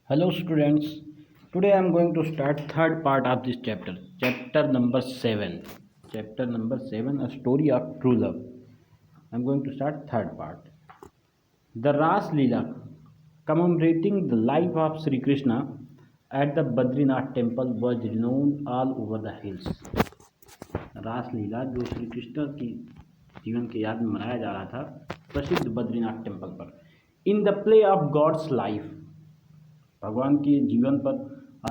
Hello students. Today I am going to start third part of this chapter. Chapter number 7. Chapter number 7, a story of true love. I am going to start third part. The Ras Leela, commemorating the life of Sri Krishna at the Badrinath temple, was renowned all over the hills. रास लीला जो श्री कृष्ण की जीवन के याद में मनाया जा रहा था प्रसिद्ध बद्रीनाथ टेम्पल पर in the play of God's life, भगवान के जीवन पर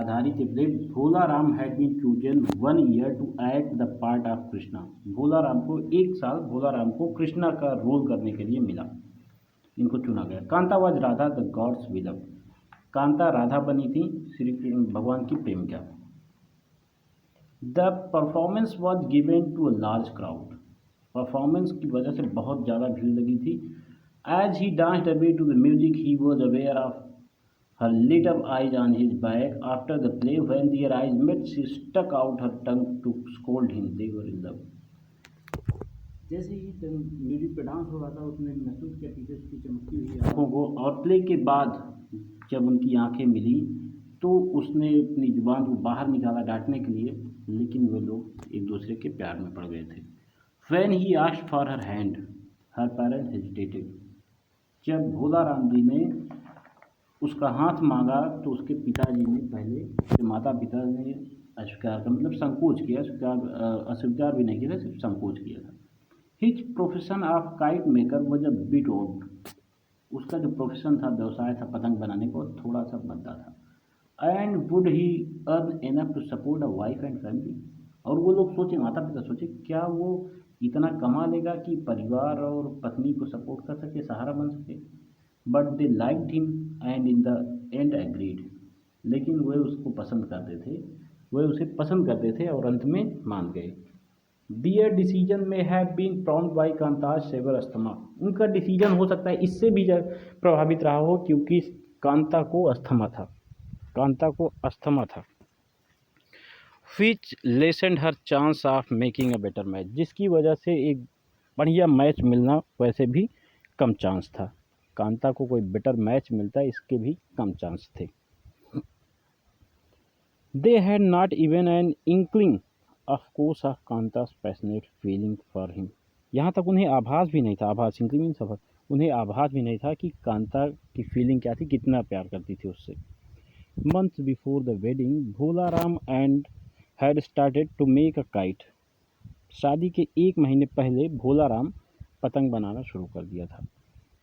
आधारित ये play Bhola Ram had been chosen 1 year to act the part of Krishna. Bhola Ram को 1 साल भोला राम को कृष्णा का रोल करने के लिए मिला, इनको चुना गया। Kanta was Radha the God's विलव, कांता राधा बनी थी श्री भगवान की प्रेमिका। The performance was given to a large crowd, performance की वजह से बहुत ज़्यादा भीड़ लगी थी। As he danced away to the music he was aware of her lit up eyes on his back. After the play, when their eyes met, she stuck out her tongue to scold him. They were in love. जैसे ही music पे dance हो रहा था उसने महसूस किया पीछे उसकी चमकती हुई आंखों को, और प्ले के बाद जब उनकी आंखें मिली तो उसने अपनी जुबान को बाहर निकाला डांटने के लिए, लेकिन वे लोग एक दूसरे के प्यार में पड़ गए थे। When he asked for her hand, her parents hesitated. जब भोला राम जी ने उसका हाथ मांगा तो उसके पिताजी ने पहले, उसके माता पिता ने अस्वीकार का मतलब संकोच किया, अस्वीकार भी नहीं किया था, सिर्फ संकोच किया था। His profession of kite maker was a bit old, उसका जो प्रोफेशन था, व्यवसाय था पतंग बनाने को, थोड़ा सा भद्दा था। And would he earn enough to support a wife and family, और वो लोग सोचे, माता पिता सोचे, क्या वो इतना कमा लेगा कि परिवार और पत्नी को सपोर्ट कर सके, सहारा बन सके। But they liked him and in the end agreed, लेकिन वे उसको पसंद करते थे, वे उसे पसंद करते थे और अंत में मान गए। Their decision may have been prompted by Kanta's severe asthma, उनका डिसीजन हो सकता है इससे भी प्रभावित रहा हो क्योंकि कांता को अस्थमा था, कांता को अस्थमा था। Which lessened her chance of making a better match, जिसकी वजह से एक बढ़िया मैच मिलना वैसे भी कम चांस था। कांता को कोई बेटर मैच मिलता है इसके भी कम चांस थे। They had not even an inkling of course of Kanta's passionate feeling for him, यहाँ तक उन्हें आभास भी नहीं था, आभास इंक्लिंग सफर, उन्हें आभास भी नहीं था कि कांता की फीलिंग क्या थी, कितना प्यार करती थी उससे। Months before the wedding Bhola Ram and had started to make a kite, शादी के 1 महीने पहले भोला राम पतंग बनाना शुरू कर दिया था।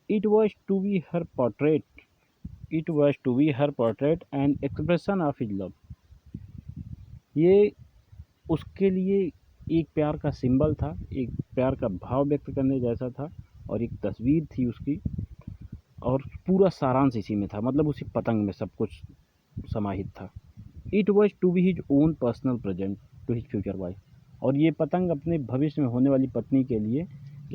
It was to be her portrait. It was to be her portrait and expression of his love. ये उसके लिए एक प्यार का सिंबल था, एक प्यार का भाव व्यक्त करने जैसा था, और एक तस्वीर थी उसकी, और पूरा सारांश इसी में था, मतलब उसी पतंग में सब कुछ समाहित था। It was to be his own personal present to his future wife. और ये पतंग अपने भविष्य में होने वाली पत्नी के लिए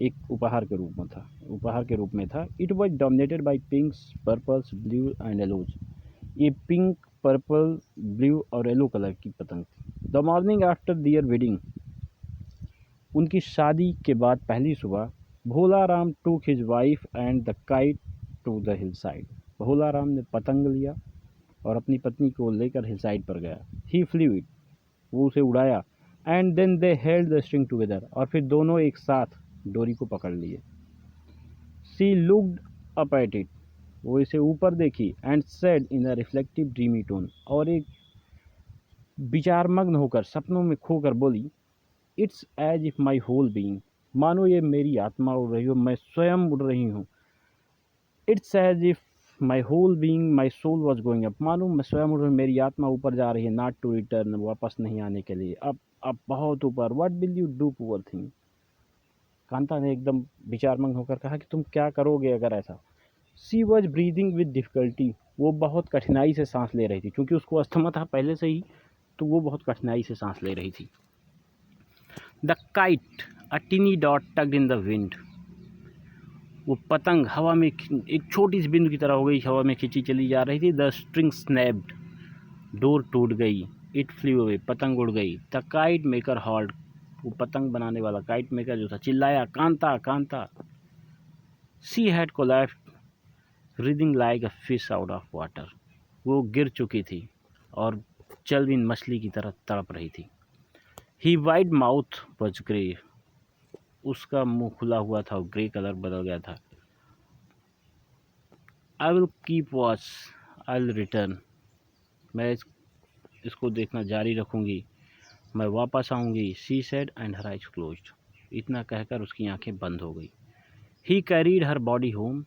एक उपहार के रूप में था। It was dominated by pinks, purples, blue and yellows, ये पिंक, पर्पल, ब्लू और येलो कलर की पतंग थी। The morning after their wedding, उनकी शादी के बाद पहली सुबह, Bhola Ram took his wife and the kite to the hill side, Bhola Ram ने पतंग लिया और अपनी पत्नी को लेकर हिल साइड पर गया। ही फ्लू इट, वो उसे उड़ाया। And then they held the string together, और फिर दोनों एक साथ डोरी को पकड़ लिए। She looked up at it, वो इसे ऊपर देखी। And said in a reflective dreamy tone, और एक विचारमग्न होकर, सपनों में खोकर बोली, it's as if my whole being, मानो ये मेरी आत्मा उड़ रही हो, मैं स्वयं उड़ रही हूँ। It's as if my whole being my soul was going up, मानो मैं स्वयं उड़ रही हूँ, मेरी आत्मा ऊपर जा रही है, नॉट टू रिटर्न, वापस नहीं आने के लिए, अब बहुत ऊपर। What will you do poor thing, Kanta ने एकदम विचारमग्न होकर कहा कि तुम क्या करोगे अगर ऐसा। सी वॉज ब्रीदिंग विद डिफ़िकल्टी, वो बहुत कठिनाई से सांस ले रही थी, क्योंकि उसको अस्थमा था पहले से ही, तो वो बहुत कठिनाई से सांस ले रही थी। The kite a टिनी dot tugged in the wind, वो पतंग हवा में एक छोटी सी बिंदु की तरह हो गई, हवा में खींची चली जा रही थी। द स्ट्रिंग स्नैप्ड, डोर टूट गई। इट फ्लू अवे, पतंग उड़ गई। द काइट मेकर हॉल्ड, वो पतंग बनाने वाला काइट मेकर जो था चिल्लाया, Kanta Kanta. She had collapsed, breathing like a fish out of water, वो गिर चुकी थी और चल भी मछली की तरह तड़प रही थी। ही वाइड माउथ वॉज ग्रे, उसका मुंह खुला हुआ था और ग्रे कलर बदल गया था। I will keep watch, I will return, मैं इसको देखना जारी रखूँगी, मैं वापस आऊँगी। She said and her eyes closed, इतना कहकर उसकी आंखें बंद हो गई। ही कैरीड हर बॉडी होम,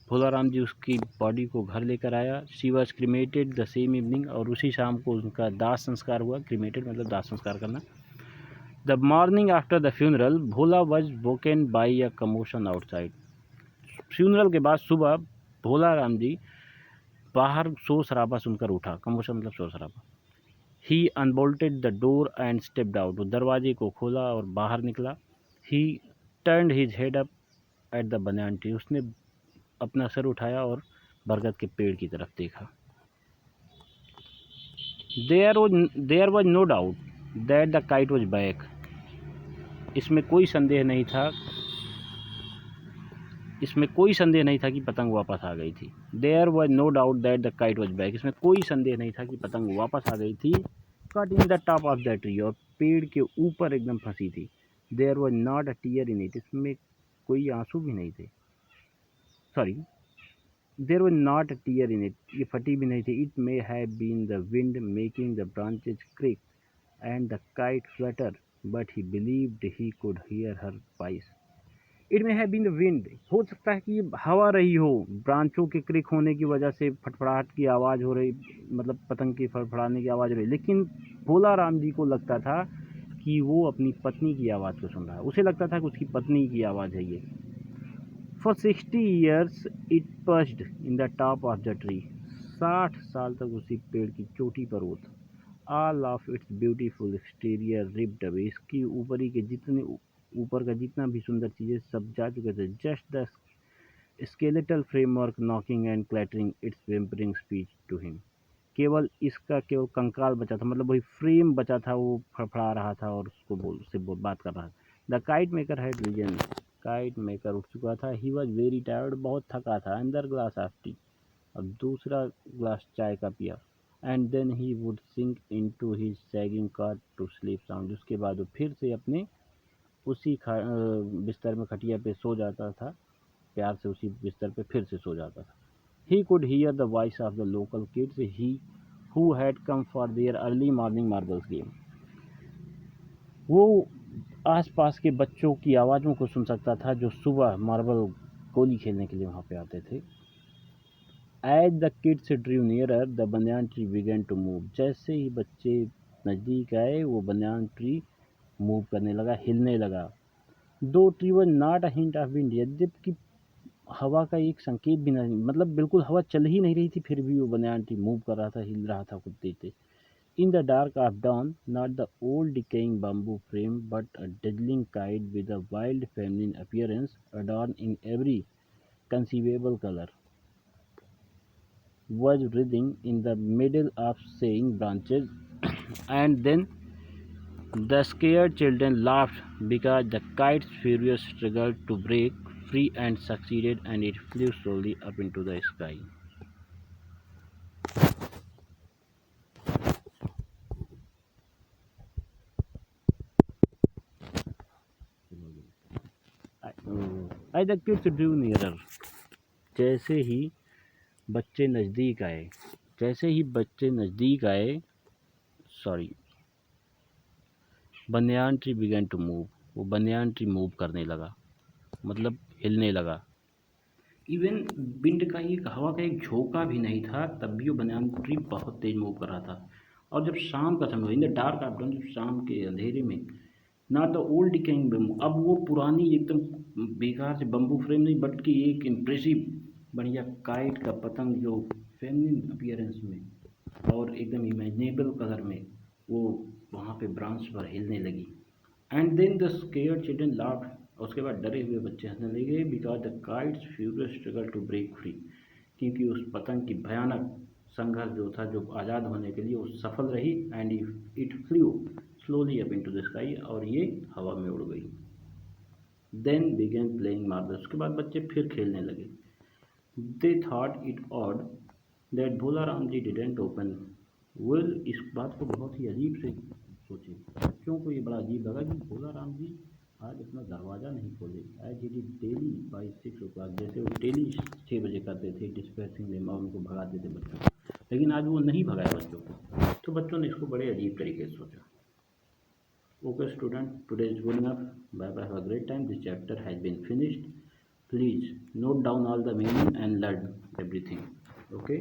भोलाराम जी उसकी बॉडी को घर लेकर आया। She was cremated the same evening, और उसी शाम को उनका दाह संस्कार हुआ। क्रीमेटेड मतलब दाह संस्कार करना। The morning after the funeral Bhola was woken by a commotion outside, funeral के बाद सुबह भोलाराम जी बाहर शोर शराबा सुनकर उठा। कमोशन मतलब शोर शराबा। He unbolted the door and stepped out, दरवाजे को खोला और बाहर निकला। He turned his head up at the banana tree, उसने अपना सर उठाया और बरगद के पेड़ की तरफ देखा। There was no doubt that the kite was back, इसमें कोई संदेह नहीं था कि पतंग वापस आ गई थी। There was no doubt that the kite was back, इसमें कोई संदेह नहीं था कि पतंग वापस आ गई थी। Caught in the top of the tree, और पेड़ के ऊपर एकदम फंसी थी। There was not a tear in it, इसमें कोई आंसू भी नहीं थे। Sorry, there was not a tear in it, ये फटी भी नहीं थी। It may have been the wind making the branches creak and the kite flutter, but he believed he could hear her voice. It may have been the wind, हो सकता है कि ये हवा रही हो, ब्रांचों के क्रिक होने की वजह से फटफड़ाहट की आवाज़ हो रही, मतलब पतंग की फड़फड़ाने की आवाज़ हो रही, लेकिन भोला राम जी को लगता था कि वो अपनी पत्नी की आवाज़ को सुन रहा है। उसे लगता था कि उसकी पत्नी की आवाज़ है ये। For 60 years it perched in the top of the tree, 60 साल तक उसी पेड़ की चोटी पर वो था। All of its beautiful exterior ripped away, इसकी ऊपरी के जितने ऊपर का जितना भी सुंदर चीज़ें सब जा चुके थे। Just the skeletal framework knocking and clattering its whimpering speech to him, केवल कंकाल बचा था, मतलब वही फ्रेम बचा था, वो फड़फड़ा रहा था और उससे बात कर रहा था। The kite maker had risen, kite maker उठ चुका था। ही वॉज वेरी टायर्ड, बहुत थका था। अंदर ग्लास ऑफ टी, अब दूसरा ग्लास चाय का पिया। And then he would sink into his sagging cot to sleep sound, उसके बाद वो फिर से अपने उसी बिस्तर में खटिया पे सो जाता था, प्यार से उसी बिस्तर पे फिर से सो जाता था। ही could here the voice of the local kids he who had come for their early morning marbles game, वो आसपास के बच्चों की आवाज़ों को सुन सकता था जो सुबह मार्बल गोली खेलने के लिए वहाँ पे आते थे। As the kids drew nearer the banyan tree began to move, जैसे ही बच्चे नज़दीक आए वो बनियान ट्री मूव करने लगा, हिलने लगा। दो tree were not a hint of wind, यद्यपि हवा का एक संकेत भी नहीं, मतलब बिल्कुल हवा चल ही नहीं रही थी, फिर भी वो बनियान ट्री मूव कर रहा था, हिल रहा था खुद तेज। In the dark of dawn, not the old decaying bamboo frame, but a dazzling kite with a wild feminine appearance, adorned in every conceivable color, was writhing in the middle of swaying branches. And then the scared children laughed because the kite's furious struggled to break free and succeeded, and it flew slowly up into the sky. As the kids drew nearer, जैसे ही बच्चे नज़दीक आए, sorry, बनियान tree began to move, वो banyan tree move करने लगा, मतलब हिलने लगा। इवन विंड का एक हवा का एक झोंका भी नहीं था, तब भी वो बनियान ट्री बहुत तेज मूव कर रहा था। और जब शाम का समय, इन द डार्क आफ्टरनून, जब शाम के अंधेरे में, not the old decaying bamboo, अब वो पुरानी एकदम बेकार से बम्बू फ्रेम नहीं, बल्कि एक इम्प्रेसिव बढ़िया काइट का पतंग जो फेमिनिन अपीयरेंस में और एकदम इमेजिनेबल कलर में वो वहाँ पे ब्रांच पर हिलने लगी। And then the scared children laughed, और उसके बाद डरे हुए बच्चे हंसने लगे। Because the kite's furious struggle to break free, क्योंकि उस पतंग की भयानक संघर्ष जो था, जो आज़ाद होने के लिए, वो सफल रही। And it flu slowly up into the sky, और ये हवा में उड़ गई। देन बिगन प्लेइंग मार्बल्स, उसके बाद बच्चे फिर खेलने लगे। They thought it odd that Bhola Ram ji didn't open. विल इस बात को बहुत ही अजीब से सोचे, बच्चों को ये बड़ा अजीब लगा कि भोला राम जी आज अपना दरवाज़ा नहीं खोले। As he did daily by 6 o'clock, जैसे वो डेली 6 बजे करते थे, डिस्पैचिंग देम, और उनको भगाते थे बच्चों को, लेकिन आज वो नहीं भगाया बच्चों को। तो बच्चों ने इसको बड़े अजीब तरीके से सोचा। Okay student, today is good enough, bye bye, have a great time, this chapter has been finished. Please note down all the meaning and learn everything. Okay.